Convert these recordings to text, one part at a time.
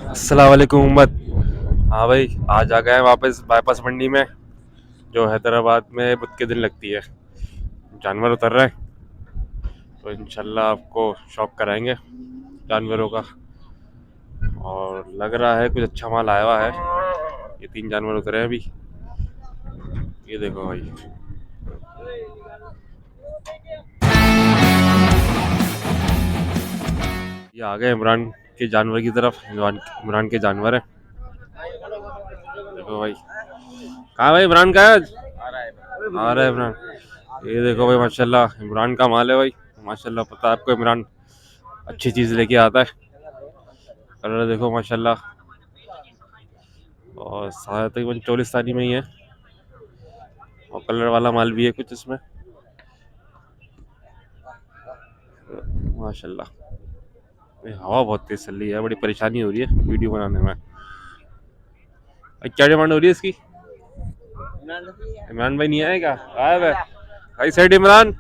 अस्सलाम वालेकुम उम्मत। हाँ भाई, आज आ गए हैं वापस बाईपास मंडी में, जो हैदराबाद में बुध के दिन लगती है। जानवर उतर रहे हैं, तो इंशाल्लाह आपको शौक कराएंगे जानवरों का। और लग रहा है कुछ अच्छा माल आया हुआ है। ये 3 जानवर उतरे हैं अभी। ये देखो भाई, ये आ गए इमरान के जानवर की तरफ। इमरान के जानवर है। देखो भाई, कहाँ भाई इमरान का है आज? आ रहा है इमरान। ये देखो भाई, माशाल्लाह इमरान का माल है भाई। माशाल्लाह, पता है आपको, इमरान अच्छी चीज़ लेके आता है। कलर देखो माशाल्लाह, और सारा तकरीबन चोलिस्तानी में ही है, और कलर वाला माल भी है कुछ इसमें। माशाल्लाह, ये हवा बहुत तेज चल रही है, बड़ी परेशानी हो रही है वीडियो बनाने में। क्या डिमांड हो रही है इसकी? इमरान भाई नहीं आएगा? गायब है भाई। साइड इमरान,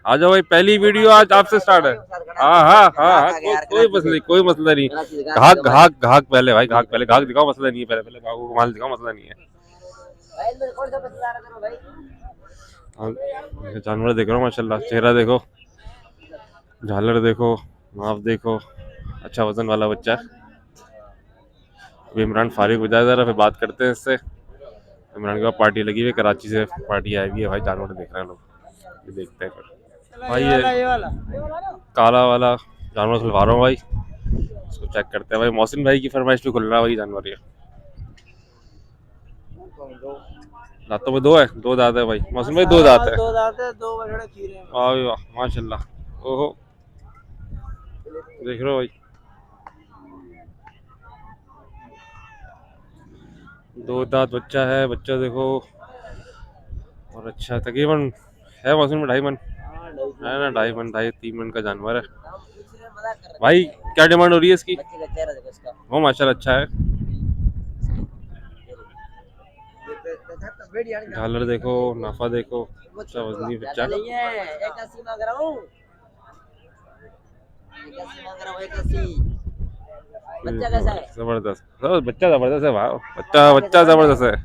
आ जाओ भाई, पहली वीडियो आज आपसे स्टार्ट है। हाँ हाँ हाँ हाँ, कोई मसला नहीं, कोई मसला नहीं। घाक घाक घाक पहले भाई, घाक पहले, घाक दिखाओ, मसला नहीं है। पहले पहले घाक को माल दिखाओ, मसला नहीं है। हाँ, जानवर देख रहा हूँ माशाल्लाह। चेहरा देखो, झालर देखो, नाप देखो, अच्छा वजन वाला बच्चा है। अभी इमरान फारिग हो जाए जरा, फिर बात करते हैं इससे। इमरान के पास पार्टी लगी हुई है, कराची से पार्टी आई हुई है भाई। जानवर देख रहे हैं लोग, ये देखते हैं फिर भाई। ये काला वाला जानवर खुलवा रहा हूँ भाई, इसको चेक करते हैं भाई। मोहसिन भाई की फरमाइश पे खुल रहा है भाई जानवर ये। दांतों में 2 है, 2 दांत है भाई। मोहसिन भाई 2 दांत है। 2 बछड़े खीरे हैं। वाह भाई वाह, माशाल्लाह। ओहो, देख रहे हो भाई, 2 दांत बच्चा है। बच्चा देखो, और अच्छा तकरीबन है मौसम में 2.5 मन है ना, 2.5 मन, 2.5-3 मन का जानवर है भाई। क्या डिमांड हो रही है इसकी? वो माशाल्लाह अच्छा है। झालर देखो, नाफा देखो, अच्छा वजनी बच्चा। जबरदस्त, बच्चा जबरदस्त है भाई। बच्चा बच्चा जबरदस्त है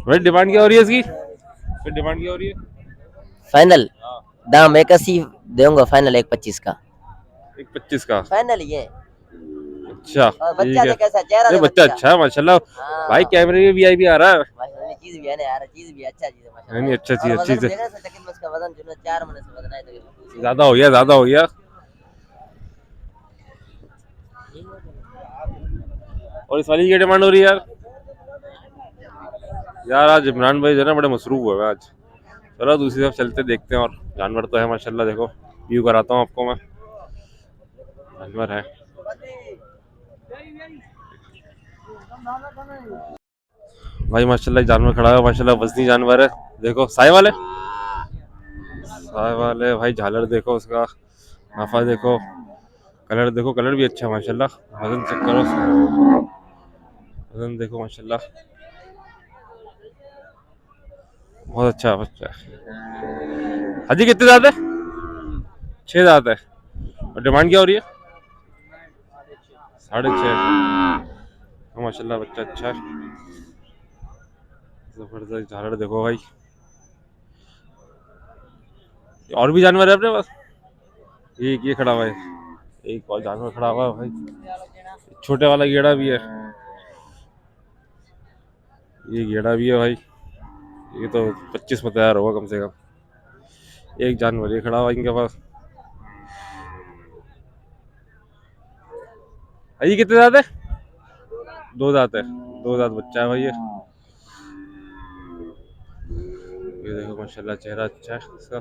भाई। डिमांड क्या हो रही है इसकी? फिर डिमांड क्या हो रही है? फाइनल हाँ, दाम 81 दूंगा। फाइनल 1.25 का 1.25 का। फाइनल ये। अच्छा, और ठीक बच्चा है। देख कैसा चेहरा ये दे बच्चा बच्चा। अच्छा है माशाल्लाह भाई। हाँ कैमरे में वीआईपी आ रहा है। माशाल्लाह, चीज भी है ना यार, चीज भी अच्छा चीज है नहीं माशाल्लाह। नहीं, अच्छा चीज, और अच्छी वजन चीज। देखा था तकरीबन उसका वजन जो 4 मन से वजन है तकरीबन। ज्यादा हो गया, ज्यादा हो गया। और इस वाली की डिमांड हो रही है यार? यार आज इमरान भाई जो है ना, बड़े मसरूफ हुए हैं आज। चलो दूसरी तरफ चलते, देखते हैं। और जानवर तो है माशाल्लाह, देखो व्यू कराता हूँ आपको मैं। जानवर है भाई माशाल्लाह। जानवर खड़ा है माशाल्लाह, वजनी जानवर है। देखो साय वाले, साय वाले भाई। झालर देखो उसका, नाफा देखो, कलर देखो, कलर भी अच्छा है माशाल्लाह। वजन चेक करो, वजन देखो माशाल्लाह, बहुत अच्छा बच्चा है। हाजी कितने दांत है? 6 दांत है। और डिमांड क्या हो रही है? 6.5। माशाल्लाह बच्चा अच्छा है, जबरदस्त। झालर देखो भाई। और भी जानवर है अपने पास? एक ये खड़ा हुआ है, एक और जानवर खड़ा हुआ है भाई। छोटे वाला गेड़ा भी है, ये गेड़ा भी है भाई। ये तो 25 में तैयार होगा कम से कम। एक जानवर ये खड़ा हुआ इनके पास। ये कितने दांत है? 2 दांत है। 2 दांत बच्चा है भाई ये। ये देखो माशाल्लाह, चेहरा अच्छा है इसका।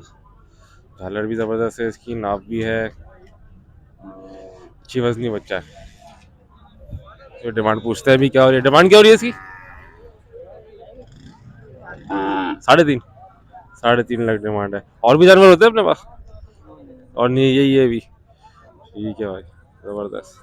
झालर भी जबरदस्त है इसकी, नाप भी है, अच्छी वजनी बच्चा है। तो डिमांड पूछते हैं अभी क्या हो रही है। डिमांड क्या हो रही है इसकी? 3.5। 3.5 लाख डिमांड है। और भी जानवर होते हैं अपने पास? और नहीं, यही है अभी। ठीक है भाई, जबरदस्त।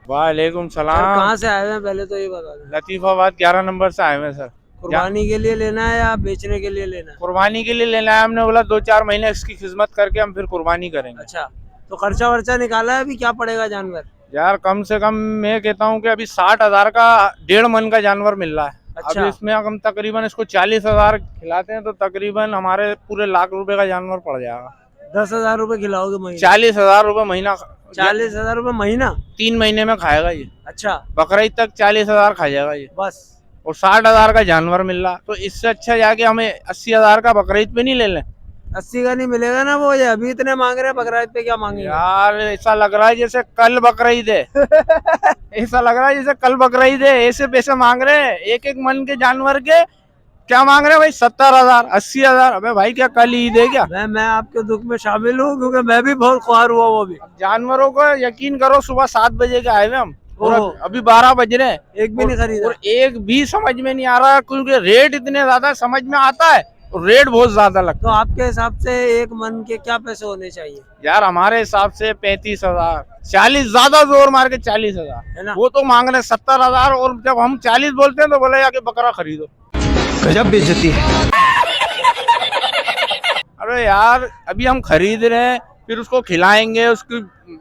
वालेकुम सर सलाम। कहाँ से आए हुए हैं पहले तो ये बता दें। लतीफाबाद 11 नंबर से आए हुए हैं सर। कुर्बानी के लिए लेना है या बेचने के लिए लेना है? कुर्बानी के लिए लेना है। हमने बोला 2-4 महीने इसकी खिदमत करके हम फिर कुर्बानी करेंगे। अच्छा, तो खर्चा वर्चा निकाला है अभी? क्या पड़ेगा जानवर? यार कम से कम मैं कहता हूँ कि अभी 60,000 का 1.5 मन का जानवर मिल रहा है। अच्छा। अभी इसमें हम तकरीबन इसको 40,000 खिलाते हैं तो तकरीबन हमारे पूरे लाख रुपए का जानवर पड़ जाएगा। 10,000 रुपए खिलाओगे महीने? 40,000 रुपए महीना। 40,000 रुपए महीना? 3 महीने में खाएगा ये। अच्छा, बकरीद तक 40,000 खा जाएगा ये, बस। और 60,000 का जानवर मिल रहा, तो इससे अच्छा जाके हमें 80,000 का बकरीद पे नहीं ले लें? 80 का नहीं मिलेगा ना वो, ये अभी इतने मांग रहे हैं, बकरीद पे क्या मांगेंगे? यार ऐसा लग रहा है जैसे कल बकरीद है। ऐसा लग रहा है जैसे कल बकरीद है, ऐसे पैसे मांग रहे हैं एक एक मन के जानवर के। क्या मांग रहे हैं भाई? 70,000, 80,000। अबे भाई क्या कल ईद है क्या? मैं आपके दुख में शामिल हूँ, क्योंकि मैं भी बहुत ख्वार हुआ वो भी। जानवरों को यकीन करो, सुबह 7 बजे के आए हुए हम, और ओहो। अभी 12 बज रहे हैं, एक भी नहीं खरीदा? और एक भी समझ में नहीं आ रहा, क्योंकि रेट इतने ज्यादा समझ में आता है और रेट बहुत ज्यादा लगता तो आपके हिसाब से एक मन के क्या पैसे होने चाहिए? है। यार हमारे हिसाब से 35,000, 40, ज्यादा जोर मार के 40,000 है ना? वो तो मांग रहे 70,000, और जब हम 40 बोलते हैं तो बोले जाके बकरा खरीदो। गजब बेइज्जती है। अरे यार अभी हम खरीद रहे हैं, फिर उसको खिलाएंगे, उसकी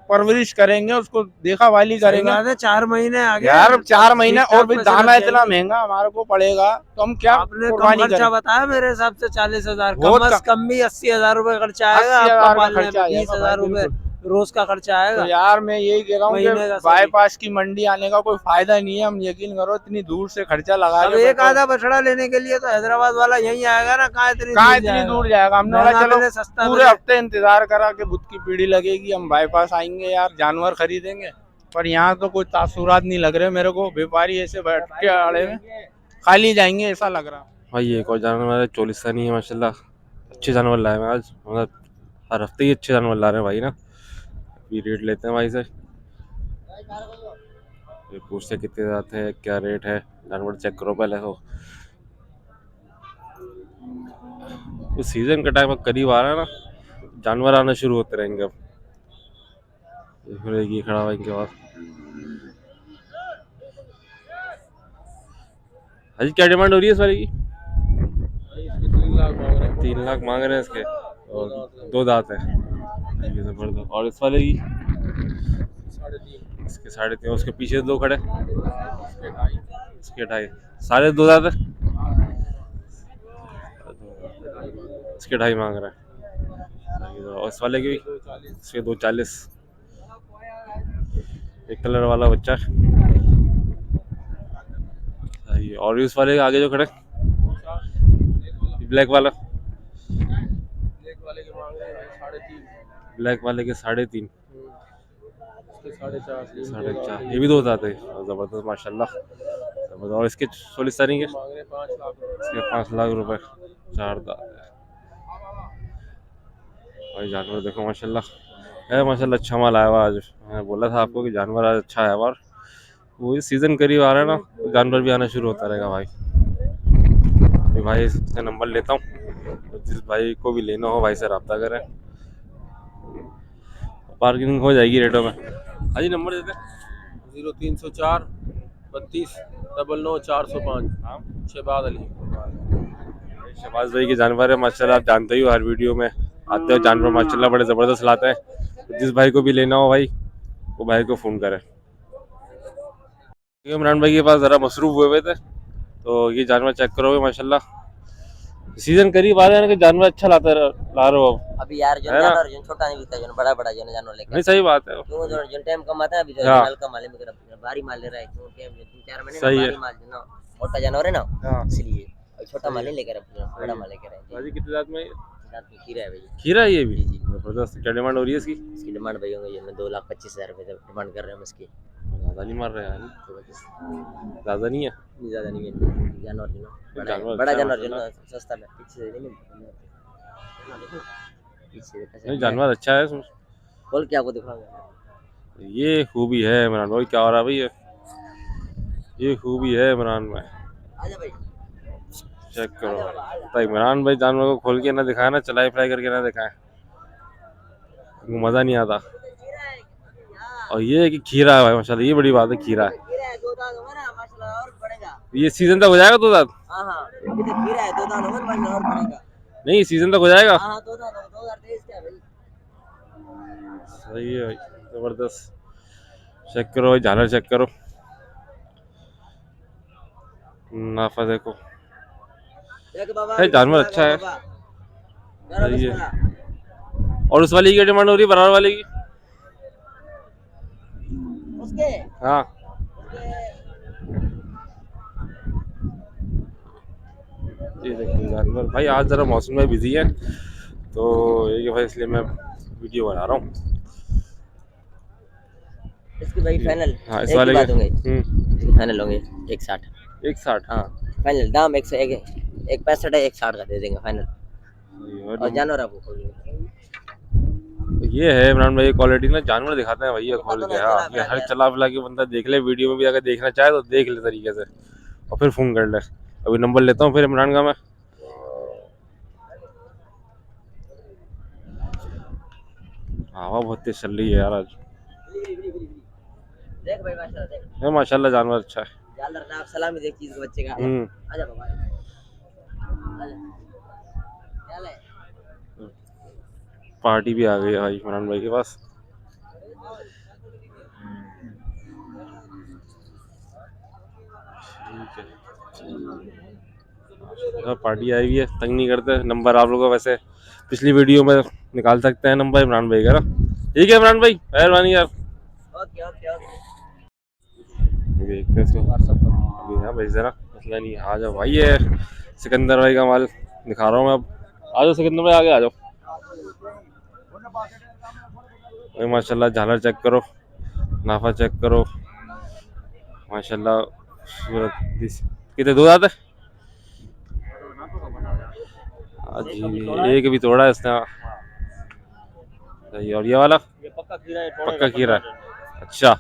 परवरिश करेंगे, उसको देखा वाली करेंगे। 4 महीने आगे यार 4 महीने, और भी पैसे दाना लग इतना जाएंगे। महंगा हमारे को पड़ेगा, तो हम क्या आपने कम कुर्बानी खर्चा करें? बताया मेरे हिसाब से 40,000, बहुत कम कम भी 80,000 रुपए खर्चा आएगा 80,000 आपका का पालने में, खर्चा आएगा 20,000 रुपए बिल्कुल। रोज का खर्चा आएगा। तो यार मैं यही कह रहा हूँ महीने का कि सही। बाईपास की मंडी आने का कोई फायदा नहीं है। हम यकीन करो इतनी दूर से खर्चा लगा अब के एक आधा बछड़ा लेने के लिए तो हैदराबाद वाला यहीं आएगा ना, कहाँ इतनी दूर जाएगा। हमने बोला महंगा चलो मिले, सस्ता पूरे मिले। हफ्ते इंतजार करा कि बुध की पीढ़ी लगेगी, हम बाईपास आएंगे यार, जानवर खरीदेंगे, पर यहाँ तो कोई तासुरात नहीं लग रहे मेरे को। व्यापारी ऐसे बैठ के आड़े में खाली जाएंगे ऐसा लग रहा। भाई एक और जानवर है, चोलिस्तानी है माशाल्लाह। अच्छे जानवर लाए हैं आज, मतलब हर हफ्ते ही अच्छे जानवर ला रहे हैं भाई ना। अभी रेट लेते हैं भाई से, फिर पूछते हैं कितने जाते हैं, क्या रेट है। जानवर चेक करो पहले तो। तो सीजन का टाइम अब करीब आ रहा है ना, जानवर आना शुरू होते रहेंगे अब। ये खड़ा हुआ इनके बाद। अजी क्या डिमांड हो रही है इस वाले की? 3 लाख मांग रहे हैं इसके, और 2 दांत है। ये जबरदस्त। और इस वाले की? इसके 3.5। उसके पीछे 2 खड़े, इसके 2.5। सारे 2 दांत है, इसके 2.5 मांग रहा है। और इस वाले की भी? इसके 2.40। एक कलर वाला बच्चा। और इस वाले के आगे जो खड़े, ब्लैक वाला, ब्लैक वाले के 3.5, 4.5। ये भी 2 दांत है, जबरदस्त माशाल्लाह जबरदस्त। और इसके सोलिस्तानी के? इसके 5 लाख रुपए, 4 दांत है भाई। जानवर देखो माशाल्लाह है, माशाल्लाह अच्छा माल आया हुआ आज। मैंने बोला था आपको कि जानवर आज अच्छा आया हुआ, और वही सीजन करीब आ रहा है ना, तो जानवर भी आना शुरू होता रहेगा भाई। तो भाई से नंबर लेता हूँ, तो जिस भाई को भी लेना हो भाई से रब्ता करें, पार्किंग हो जाएगी रेटों में। हाँ जी नंबर देते हैं। 0304 32 99 405। शहबाज अली। शहबाज भाई के जानवर है माशाल्लाह, आप जानते ही हो, हर वीडियो में आते हो जानवर माशाल्लाह बड़े ज़बरदस्त लाते हैं। तो जिस भाई को भी लेना हो भाई, वो भाई को फ़ोन करें। इमरान भाई के पास ज़रा मसरूफ़ हुए थे, तो ये जानवर चेक करोगे माशाल्लाह। सीजन करीब आ रहा है ना, कि जानवर अच्छा ला रहे हो अब। अभी यार जो है ना? जानवर जो छोटा नहीं बिकता, जो बड़ा बड़ा जो जानवर लेके नहीं सही बात है। क्यों जो टाइम कम आता है, अभी जो हाँ। हल्का माल में भारी माल ले रहा है, क्यों टाइम 3-4 महीने सही है। भारी माल जो ना मोटा जानवर है ना, हाँ। इसलिए और छोटा माल नहीं लेकर बड़ा माल लेकर आए। भाजी कितने दांत में? दांत में खीरा है भाई। खीरा है ये भी? जी, जी। जबरदस्त। क्या डिमांड हो रही है इसकी? इसकी डिमांड भाई होंगे ये 2,25,000 रुपए डिमांड कर रहे हैं हम इसकी। ज़्यादा नहीं मार रहे हैं, ज़्यादा नहीं है। ज्यादा नहीं है जानवर जो ना जानवर बड़ा अच्छा जानवर है जो ना सस्ता में पीछे से नहीं मिलता, पीछे नहीं जानवर अच्छा है इसमें। खोल के आपको दिखाऊंगा। ये खूबी है इमरान भाई, क्या हो रहा है भाई? ये खूबी है इमरान में, आजा भाई। चेक करो। तो इमरान भाई जानवर को खोल के ना दिखाए ना, चलाई फ्राई करके ना दिखाए, मज़ा नहीं आता। और ये है कि खीरा है भाई माशाल्लाह, ये बड़ी बात है, खीरा है। खीरा है 2 दांत होगा ना माशाल्लाह और बढ़ेगा। ये सीजन तक हो जाएगा 2 दांत? हाँ हाँ अभी तो खीरा है 2 दांत होगा माशाल्लाह और बढ़ेगा। नहीं सीजन तक हो जाएगा। हाँ 2 दांत 2023 का है भाई। सही है भाई, जबरदस्त। चेक करो भाई, झालर चेक करो, नाफा देखो। है जानवर अच्छा है, सही है। और उस वाली की डिमांड हो रही है, बराबर वाले की? हाँ ये देखो जानवर भाई, आज जरा मौसम में बिजी है तो ये कि भाई इसलिए मैं वीडियो बना रहा हूँ। इसकी भाई फाइनल हाँ इस एक वाले ही बात के होंगे, फाइनल होंगे 160। 160। हाँ फाइनल दाम 101 165 है, 160 का दे देंगे फाइनल। और जानवर आपको खोल ये है इमरान भाई क्वालिटी ना, जानवर दिखाते हैं भैया खोल के। हाँ चला ये हर चला फिला के बंदा देख ले, वीडियो में भी अगर देखना चाहे तो देख ले तरीके से और फिर फोन कर ले। अभी नंबर लेता हूँ फिर इमरान का मैं। हवा बहुत तेज चल रही है यार आज। देख भाई माशाल्लाह देख। माशाल्लाह जानवर अच्छा है। जालर ना आप सलामी देख चीज के बच्चे का। आजा बाबा आजा। क्या ले? पार्टी भी आ गई है भाई इमरान भाई के पास। ठीक है, पार्टी आई हुई है, तंग नहीं करते। नंबर आप लोगों को वैसे पिछली वीडियो में निकाल सकते हैं नंबर इमरान भाई का ना। ठीक है इमरान भाई, मेहरबानी यार। Okay okay okay. देखते हैं इसको अभी, हाँ भेज देना, मसला नहीं है। आ जाओ भाई, ये सिकंदर भाई का माल दिखा रहा हूँ मैं अब। आ जाओ सिकंदर भाई, आगे आ जाओ भाई। माशाल्लाह झालर चेक करो, नाफा चेक करो, माशाल्लाह सूरत। कितने दो दांत है? जी एक भी तोड़ा है इसने। सही। और ये वाला? ये पक्का खीरा है, पक्का खीरा है। अच्छा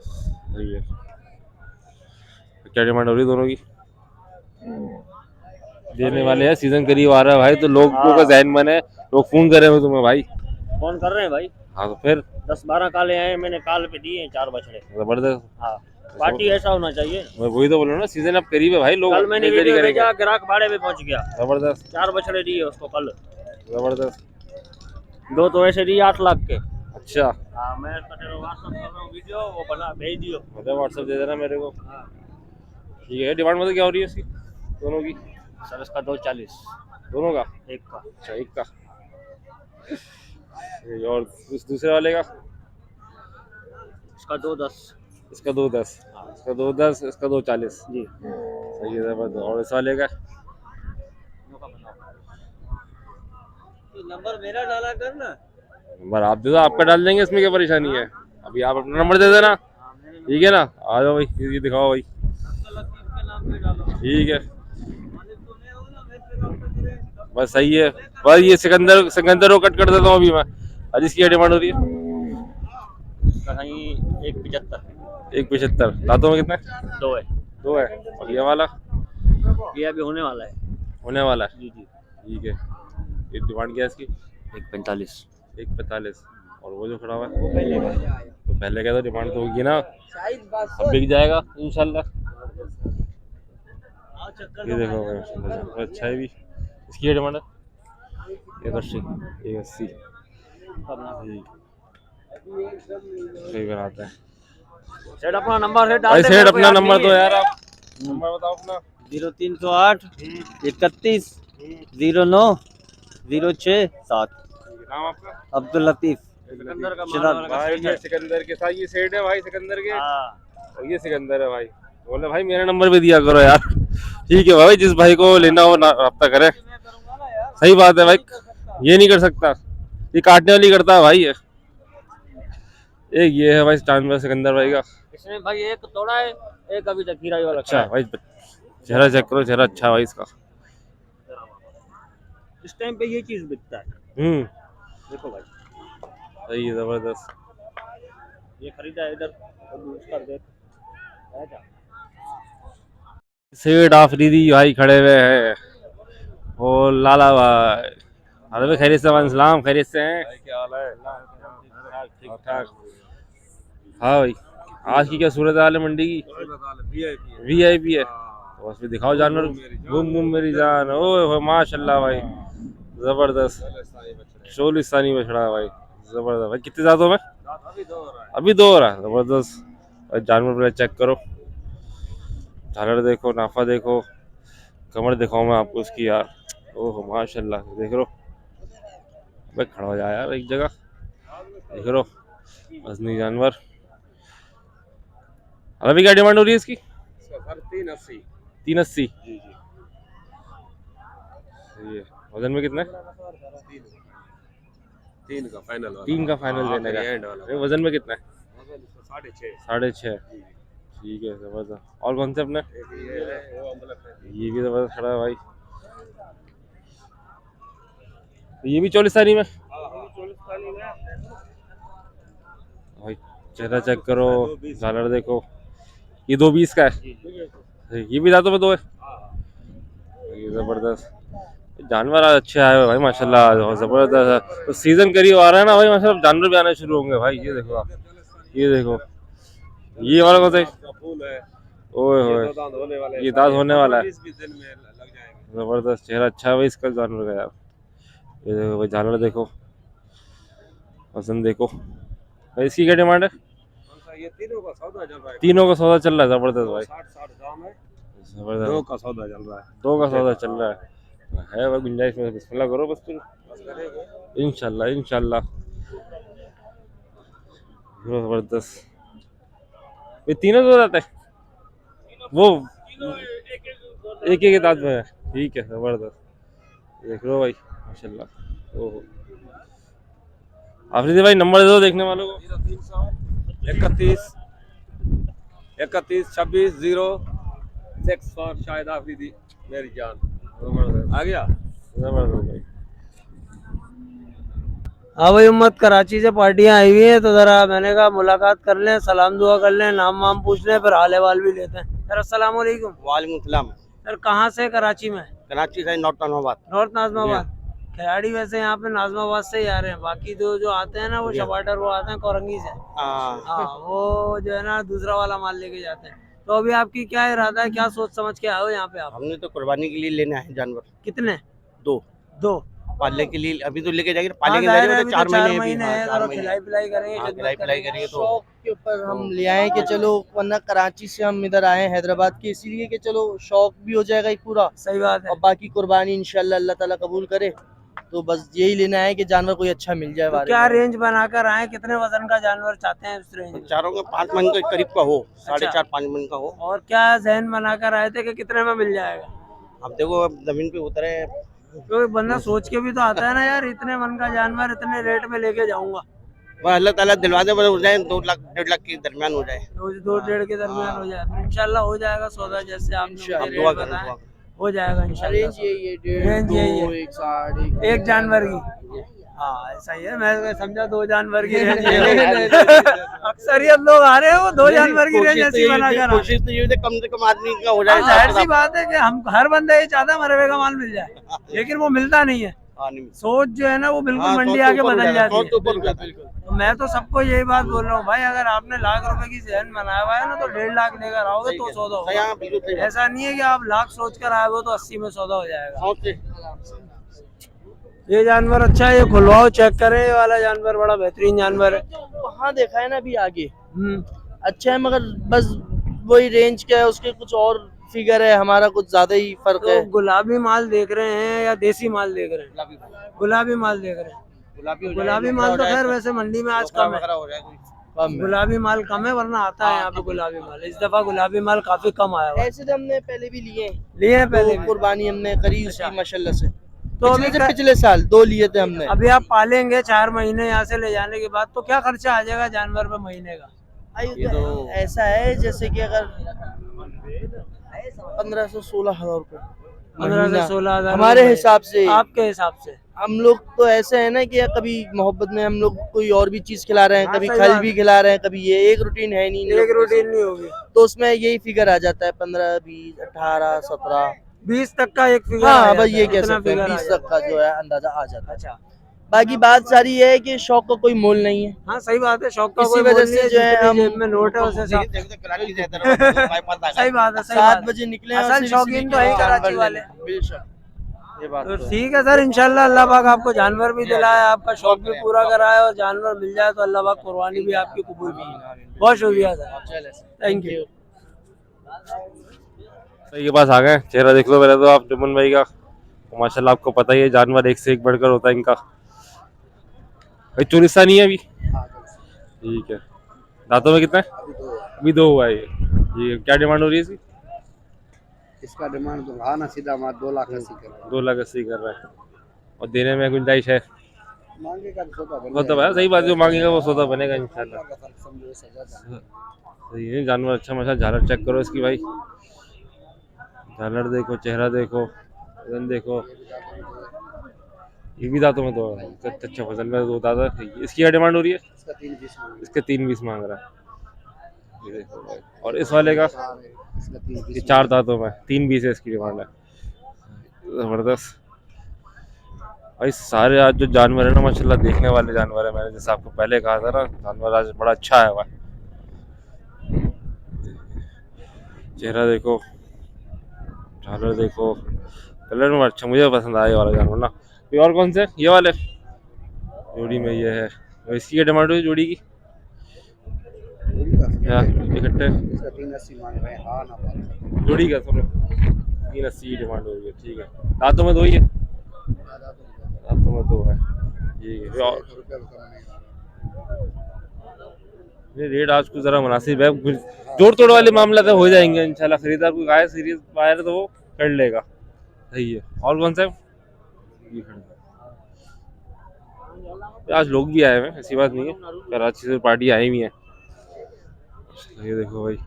सही है। क्या डिमांड हो रही है दोनों की? देने वाले हैं, सीजन करीब आ रहा है भाई तो लोगों का जहन मन है, लोग फोन कर रहे हो तुम्हें भाई। फोन कर रहे हैं भाई। हाँ तो फिर 10-12 काले आए, मैंने काल पे दिए 4 बछड़े। जबरदस्त। हाँ पार्टी ऐसा होना चाहिए। मैं वही तो बोल रहा हूँ ना, सीजन अब करीब है भाई, लोग कल मैंने खरीदारी वीडियो करेंगे। भेजा, ग्राहक भाड़े पे पहुंच गया। जबरदस्त 4 बछड़े दिए उसको कल। जबरदस्त। 2 तो ऐसे दिए 8 लाख के। अच्छा हाँ मैं व्हाट्सएप कर रहा हूँ वीडियो, वो बना भेज दियो। मतलब व्हाट्सएप दे देना मेरे को। ठीक है। डिमांड मतलब क्या हो रही है इसकी दोनों की? सर इसका 240 दोनों का? एक का। अच्छा एक का। और दूसरे वाले का? इसका 210। इसका 210। इसका 210, इसका 240 जी। सही है जबरदस्त। और इस वाले का? नंबर मेरा डाला कर ना। नंबर आप दे दो, आपका डाल देंगे, इसमें क्या परेशानी है। अभी आप अपना नंबर दे देना, ठीक है ना। आ जाओ भाई, ये दिखाओ भाई। ठीक है बस सही है। बस ये सिकंदर सिकंदर को कट कर देता हूँ अभी मैं। आज इसकी क्या डिमांड हो रही है? कहीं 175। 175। दांतों में कितने? 2 है। 2 है। और ये वाला? ये अभी होने वाला है। होने वाला है। जी जी। ठीक है। ये डिमांड क्या है इसकी? 145। 145। और वो जो खड़ा हुआ है वो पहले का? तो पहले का तो डिमांड तो होगी ना, अब बिक जाएगा इंशाल्लाह। ये देखो माशाल्लाह अच्छा है भी। इसकी डिमांड है 180। 180। सही बनाता है सेठ अपना नंबर है, भाई। सेठ अपना नंबर दो यार, आप नंबर बताओ अपना। 0308 31 09 067। नाम आपका? अब्दुल लतीफ। सिकंदर का शिराज भाई, ये सिकंदर के साथ ये सेठ है भाई, सिकंदर के। हाँ। और ये सिकंदर है भाई। बोले भाई मेरा नंबर भी दिया करो यार। ठीक है भाई, जिस भाई को लेना हो रब्ता करे। सही बात है भाई, ये नहीं कर सकता, ये काटने वाली करता है भाई। है एक ये है भाई जानवर सिकंदर भाई का। इसने भाई एक तोड़ा है, एक अभी तक हीरा वाला अच्छा भाई, चेहरा चेक करो, चेहरा अच्छा भाई इसका। इस टाइम पे ये चीज बिकता है। देखो भाई सही है जबरदस्त। ये खरीदा है इधर, उसका देख। सेठ आफरीदी भाई खड़े हुए हैं। ओ लाला भाई, अरे भाई खैरियत से? वालेकुम खैरियत से हैं? क्या हाल है? ठीक ठाक। हाँ भाई, आज की क्या सूरत हाल है मंडी की? वीआईपी है। तो बस फिर दिखाओ जानवर, घूम घूम मेरी जान। ओ माशाल्लाह भाई जबरदस्त। चोलिस्तानी बछड़ा भाई, जबरदस्त भाई। कितने दांतों में? अभी दो हो रहा है, जबरदस्त। और जानवर पहले चेक करो, झालर देखो, नाफा देखो, कमर दिखाऊं मैं आपको इसकी यार, ओह माशाल्लाह, देख लो भाई, खड़ा हो जाए यार एक जगह, देख लो वजनी जानवर। अभी क्या डिमांड हो रही है इसकी? 380। 380। ये वजन में कितना है? 3 का फाइनल वाला। 3 का फाइनल देने का। एंड वाला। ये वजन में कितना है? 6.5। 6.5। ठीक है, जबरदस्त। और कौन से अपने? ये भी जबरदस्त खड़ा है भाई, ये भी 44 में भाई। चेहरा चेक करो, झालर देखो, ये 220 का है, ये भी दांतों में 2 है। ये जबरदस्त जानवर आज अच्छे आए हुए भाई माशाल्लाह, जबरदस्त है। तो सीजन करीब आ रहा है ना भाई माशाल्लाह, जानवर भी आने शुरू होंगे भाई। ये देखो आप, ये देखो, ये वाला कौन सा है? ओए होए, ये दांत होने वाला है, जबरदस्त। चेहरा अच्छा है भाई इसका जानवर का यार। ये देखो भाई, झालर देखो, वजन देखो भाई। इसकी क्या डिमांड है? ये तीनों का सौदा चल रहा है। तीनों का सौदा चल रहा है, जबरदस्त भाई, 60 दाम है। जबरदस्त। 2 का सौदा चल रहा है। 2 का सौदा चल रहा है भाई, गुंजाइश में बिस्मिल्लाह करो बस तुम, इंशाल्लाह इंशाल्लाह। जबरदस्त, ये तीनों दो दांत है, वो एक एक दांत में है। ठीक है, जबरदस्त, देख लो भाई माशाल्लाह। ओहो, आफरीदी भाई नंबर दे दो देखने वालों को। 31 26 0 6 फॉर शायद आफरीदी मेरी जान। आ गया। जबरदस्त भाई। हाँ भाई, उम्मत कराची से पार्टियां आई हुई हैं, तो जरा मैंने कहा मुलाकात कर लें, सलाम दुआ कर लें, नाम वाम पूछ लें, फिर हाल अहवाल भी लेते हैं। सर अस्सलाम वालेकुम। वालेकुम सलाम। सर कहाँ से? कराची में। कराची से नॉर्थ नाजमाबाद। नॉर्थ नाजमाबाद। खिलाड़ी वैसे यहाँ पे नाजमाबाद से ही आ रहे हैं, बाकी जो आते हैं ना वो शबाटर वो आते हैं कोरंगी से। हाँ, वो जो है ना दूसरा वाला माल लेके जाते हैं। तो अभी आपकी क्या इरादा है, क्या सोच समझ के आए हो यहाँ पे आप? हमने तो कुर्बानी के लिए लेना है जानवर। कितने? 2 2 पालने के लिए अभी तो लेके जाएंगे, हाँ, पालेंगे जाहिर है, तो अभी 4 तो 4 महीने महीने है, जरा खिलाई पिलाई करेंगे, हाँ, खिदमत खिलाई पिलाई करेंगे। करेंगे तो शौक के ऊपर हम ले आए कि चलो, वरना कराची से हम इधर आए हैदराबाद के इसीलिए कि चलो शौक भी हो जाएगा एक पूरा, सही बात है। और बाकी कुर्बानी इंशाल्लाह अल्लाह ताला कबूल करे। तो बस यही लेना है कि जानवर कोई अच्छा मिल जाए। तो क्या रेंज बनाकर आए, कितने वजन का जानवर चाहते हैं इस रेंज में? चारों का 5 मन के करीब का हो, अच्छा। 4.5-5 मन का हो। और क्या जहन बनाकर आए थे कि कितने में मिल जाएगा? अब देखो, अब जमीन पे उतरे हैं। क्योंकि बंदा सोच के भी तो आता है ना यार, इतने मन का जानवर इतने रेट में लेके जाऊंगा। वह अल्लाह ताला दिलवादे पर हो जाए, 2 लाख 1.5 लाख के दरमियान हो जाए। 2-1.5 के दरमियान हो जाए, इंशाल्लाह हो जाएगा सौदा, जैसे आपने मुझे आप रेट दुआ करें, बताया दुआ करें। हो जाएगा इंशाल्लाह। रेंज यही है, रेंज यही है, 1.5 एक जानवर की। हाँ ऐसा ही है, मैं समझा 2 जानवर की रेंज। अक्सरियत लोग आ रहे हैं वो 2 जानवर की रेंज ऐसी बनाकर। कोशिश तो ये कम से कम आदमी का हो जाए। जाहिर सी बात है कि हम हर बंदा ये चाहता है मरे हुए का माल मिल जाए, लेकिन वो मिलता नहीं है। सोच जो है ना वो बिल्कुल मंडी आके बदल जाती है। तो मैं तो सबको यही बात बोल रहा हूँ भाई, अगर आपने लाख रुपए की जहन बनाया हुआ है ना तो 1.5 लाख लेकर आओगे तो सौदा होगा। ऐसा नहीं है कि आप लाख सोच कर आए हो तो 80 में सौदा हो जाएगा। ये जानवर अच्छा है, ये खुलवाओ चेक करें, ये वाला जानवर बड़ा बेहतरीन जानवर है। वहाँ देखा है ना अभी आगे अच्छा है, मगर बस वही रेंज क्या है उसके, कुछ और फिगर है, हमारा कुछ ज्यादा ही फर्क तो है। गुलाबी माल देख रहे हैं या देसी माल देख रहे हैं? गुलाबी माल देख रहे हैं। गुलाबी माल तो खैर वैसे मंडी में आज कम है, गुलाबी माल कम है, वरना आता है यहाँ पे गुलाबी माल। इस दफा गुलाबी माल काफी कम आया हुआ है। ऐसे तो हमने पहले भी लिए हैं पहले भी। कुर्बानी हमने करी उसकी माशाल्लाह से। तो पिछले साल 2 लिए थे हमने। अभी आप पालेंगे 4 महीने यहाँ से ले जाने के बाद, तो क्या खर्चा आ जाएगा जानवर पे महीने का? तो ऐसा है जैसे कि अगर 15 से 16 हजार रुपए 15 से 16 हजार हमारे हिसाब से। आपके हिसाब से? हम लोग तो ऐसे है ना कि कभी मोहब्बत में हम लोग कोई और भी चीज खिला रहे हैं, हाँ, कभी सही खल बात भी है। खिला रहे हैं, कभी ये एक रूटीन है नहीं, एक रूटीन नहीं होगी तो उसमें यही फिगर आ जाता है 15, 20, 18, 17, 20 तक का एक फिगर। हाँ बस ये कह इतना सकते हैं, फिगर आ 20 जाता तक का जो है अंदाजा आ जाता है। अच्छा, बाकी बात सारी ये है कि शौक का कोई मोल नहीं है। हाँ सही बात है, शौक का इसी कोई वजह मोल से नहीं है, जो है जितनी हम- जेब में नोट है उसे सब। सही बात है, सही 7 बात है। बजे निकले और असल सिर्फ शौकीन इसीलिए तो है ही जानवर कराची वाले। लेने। बेशक तो ठीक है सर, इंशाल्लाह अल्लाह पाक आपको जानवर भी दिलाए, आपका शौक भी पूरा कराए और जानवर मिल जाए तो अल्लाह पाक कुर्बानी भी आपकी कबूल की। बहुत शुक्रिया सर, थैंक यू। सही के पास आ गए, चेहरा देख लो पहले तो आप जुम्मन भाई का। माशाल्लाह आपको पता ही है जानवर एक से एक बढ़कर होता है इनका। भाई चोरिस्तानी है अभी, ठीक है। दांतों में कितना है? अभी दो हुआ है ये क्या डिमांड हो रही है इसकी? इसका डिमांड तो हाँ ना सीधा मार 2,80,000 कर रहा 2,80,000 कर रहा है और देने में गुंजाइश है? है। मांगेगा तो सौदा बन सौदा है, सही बात, जो मांगेगा वो सौदा बनेगा इंशाल्लाह। जाएगा। समझो ऐसा ज्यादा सही है, जानवर अच्छा माशा। झालर चेक करो इसकी भाई, झालर देखो, चेहरा देखो, वजन देखो। ये भी दांतों में दो है, अच्छा वजन में दो दांत है। इसकी क्या डिमांड हो रही है? इसका 3,20 मांग इसके 3,20 मांग रहा है, ये देखो भाई। और इस वाले का रहा है। इसका 3,20 ये 4 दांतों में 3,20 है इसकी डिमांड है। जबरदस्त भाई। सारे आज जो जानवर है ना माशाल्लाह देखने वाले जानवर है। मैंने जैसे आपको पहले कहा था ना, जानवर आज बड़ा अच्छा है भाई। चेहरा देखो, झालर देखो, कलर में अच्छा, मुझे पसंद आया ये वाला जानवर ना। कोई और कौन से? ये वाले जोड़ी में ये है। और इसकी क्या डिमांड हुई जोड़ी की? या इकट्ठे इसका 3,80 मांग रहे हैं। हाँ ना बात जोड़ी का सुनो, 3,80 की डिमांड हो रही है, ठीक है। दांतों में दो ही है, दांतों में दो है, ठीक है। रुपये कम नहीं ये रेट आज कुछ जरा मुनासिब है। जोड़ तोड़ वाले मामला तो हो जाएंगे इंशाल्लाह। खरीदार कोई आए सीरियस बायर तो वो कर लेगा, सही है। और कौन सा है? ये खड़ा है। आज लोग भी आए हुए हैं, ऐसी बात नहीं है, कराची से पार्टी आई हुई है। ये देखो भाई,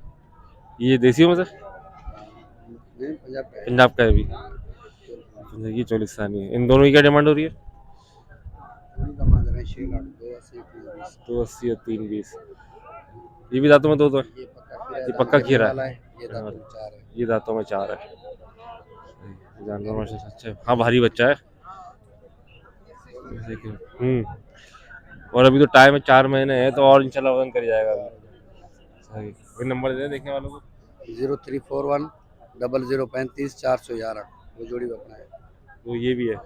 ये देसी हो मतलब नहीं, पंजाब का है। पंजाब का है भी, ये चोलिस्तानी है। इन दोनों की क्या डिमांड हो रही है? जोड़ी का मांग रहे हैं 6,00,000 2,80 2,80 और 3,20। ये भी दांतों में दो है, ये पक्का खीरा वाला है। है। ये दांतों में 4 है। ये दांतों में 4 है। जानवर माशाल्लाह अच्छा है। हाँ भारी बच्चा है, देखिए। और अभी तो टाइम है, 4 महीने है, तो और इंशाल्लाह वजन कर जाएगा अभी। सही, कोई नंबर दे देखने वालों को। 0341 0035 411 वो जोड़ी में अपना है। तो ये भी है।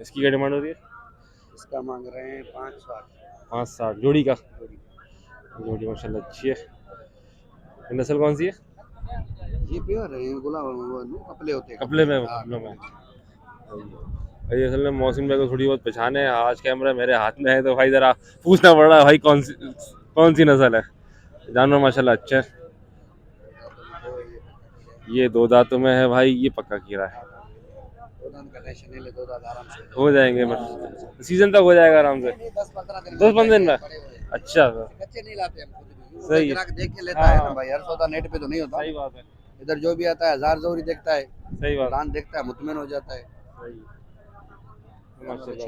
इसकी क्या डिमांड हो रही है? इसका मांग रहे हैं 5,60 5,60 जोड़ी का। जोड़ी माशाल्लाह अच्छी है। ये नस्ल कौन सी है? ये प्योर है। ये गुलाब कपले होते हैं। कपले में, हाँ, कपलों में। भाई असल में मौसम को थोड़ी बहुत पहचान है। आज कैमरा मेरे हाथ में है तो भाई जरा पूछना पड़ रहा है भाई कौन सी नस्ल है। जानवर माशाल्लाह अच्छा है। ये 2 दांतों में है भाई, ये पक्का कीड़ा है। दो दांत का टेंशन नहीं ले, 2 दांत आराम से हो जाएंगे, सीजन तक हो जाएगा आराम से, 10-15 दिन 10-15 दिन में। अच्छा कच्चे नहीं लाते हम खुद भी। सही है। ग्राहक देख के लेता है ना भाई, हर सौदा नेट पे तो नहीं होता। सही बात है, इधर जो भी आता है हजार जोरी देखता है, सही बात दान देखता है, मुतमिन हो जाता है। सही माशाल्लाह।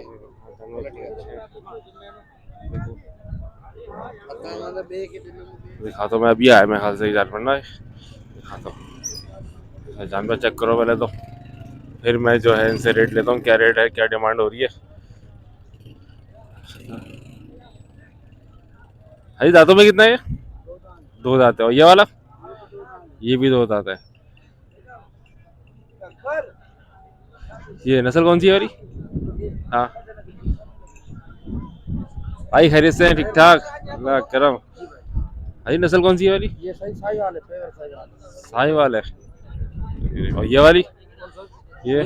मतलब एक ही दिन में दिखा तो मैं अभी आया मैं ख्याल से जानवर ना, दिखा तो जानवर चेक करो पहले तो, फिर मैं जो है इनसे रेट लेता हूँ, क्या रेट है, क्या डिमांड हो रही है। अरे दांतों में कितना है? 2 दांत है। और ये वाला? ये भी 2 दांत है। ये नस्ल कौन सी है वाली? हाँ भाई खैरियत से हैं? ठीक ठाक, अल्लाह करम। भाई नस्ल कौन सी है वाली? ये सही साहिवाल है, पेवर साहिवाल है। और ये वाली? ये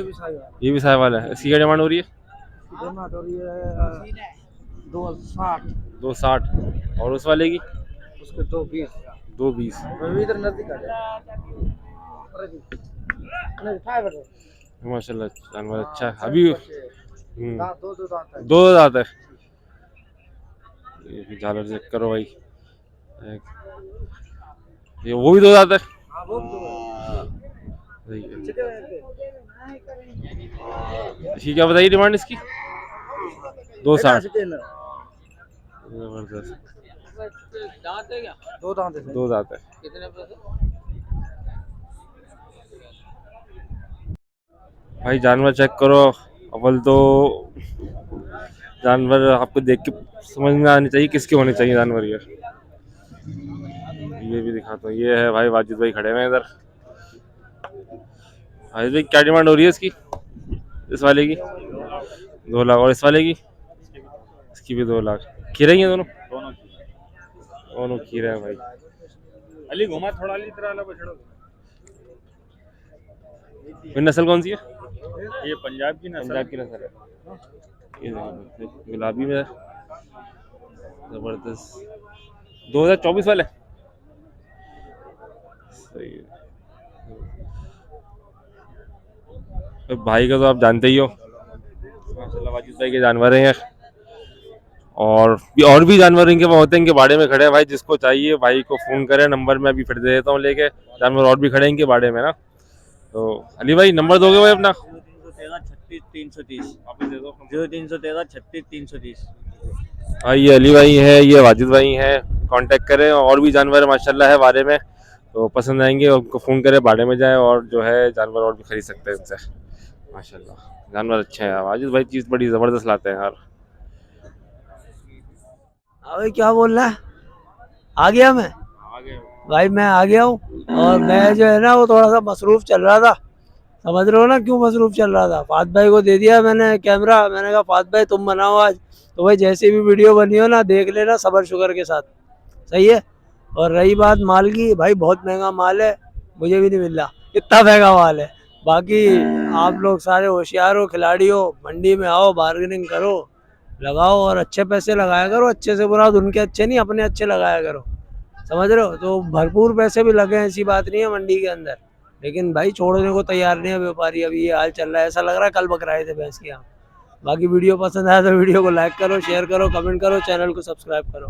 भी साहिवाल है। इसकी क्या डिमांड हो रही है? डिमांड हो रही है 260 260। और उस वाले की? उसके 220 220। इधर नजदीक आ जाए। माशाल्लाह जानवर अच्छा है अभी। दो 2 दांत है। ये झालर चेक करो भाई, ये वो भी 2 दांत है। सही है। इसकी क्या बताइए डिमांड इसकी? 260। जबरदस्त। दांत है क्या? 2 दांत है। 2 दांत है। कितने पैसे? भाई जानवर चेक करो। अव्वल तो जानवर आपको देख के समझ में आनी चाहिए किसके होने चाहिए जानवर। ये भी दिखाता हूँ। ये है भाई वाजिद भाई खड़े हुए हैं इधर। वाजिद भाई क्या डिमांड हो रही है इसकी? इस वाले की 2 लाख, और इस वाले की, इसकी भी 2 लाख। खीरे ही हैं दोनों, दोनों खीरे हैं भाई। अली घुमा थोड़ा, अली तरह वाला बछड़ा। ये नस्ल कौन सी है? ये पंजाब की नस्ल पंजाब की नस्ल है। ये देखो, गुलाबी में जबरदस्त 2024 वाले, सही है। तो भाई का तो आप जानते ही हो, माशाल्लाह वाजिद भाई के जानवर हैं। और भी जानवर इनके वहाँ होते हैं, इनके बाड़े में खड़े हैं भाई। जिसको चाहिए भाई को फ़ोन करें, नंबर मैं अभी फिर दे देता हूँ लेके। जानवर और भी खड़े हैं इनके बाड़े में ना। तो अली भाई नंबर दोगे भाई अपना? 0313 वापस दे दो। 0313 36 330। हाँ, ये अली भाई है, ये वाजिद भाई हैं, कांटेक्ट करें। और भी जानवर माशाल्लाह है बाड़े में, तो पसंद आएंगे उनको फ़ोन करें, बाड़े में जाए और जो है जानवर और भी खरीद सकते हैं इनसे। माशाल्लाह जानवर अच्छे हैं। वाजिद भाई चीज़ बड़ी ज़बरदस्त लाते हैं यार। अबे क्या बोल रहा है? आ गया मैं भाई, मैं आ गया हूँ। और मैं जो है ना वो थोड़ा सा मसरूफ चल रहा था, समझ रहे हो ना क्यों मसरूफ चल रहा था। फात भाई को दे दिया मैंने कैमरा, मैंने कहा फात भाई तुम बनाओ आज, तो भाई जैसी भी वीडियो बनी हो ना देख लेना सबर शुगर के साथ, सही है। और रही बात माल की, भाई बहुत महंगा माल है, मुझे भी नहीं मिल रहा इतना महंगा माल है। बाकी आप लोग सारे होशियार हो, खिलाड़ी हो, मंडी में आओ, बार्गेनिंग करो, लगाओ और अच्छे पैसे लगाया करो। अच्छे से बुरा उनके अच्छे नहीं, अपने अच्छे लगाया करो, समझ रहे हो। तो भरपूर पैसे भी लगे हैं, ऐसी बात नहीं है मंडी के अंदर, लेकिन भाई छोड़ने को तैयार नहीं है व्यापारी। अभी ये हाल चल रहा है, ऐसा लग रहा है कल बकराए थे भैंस की। बाकी वीडियो पसंद आया तो वीडियो को लाइक करो, शेयर करो, कमेंट करो, चैनल को सब्सक्राइब करो।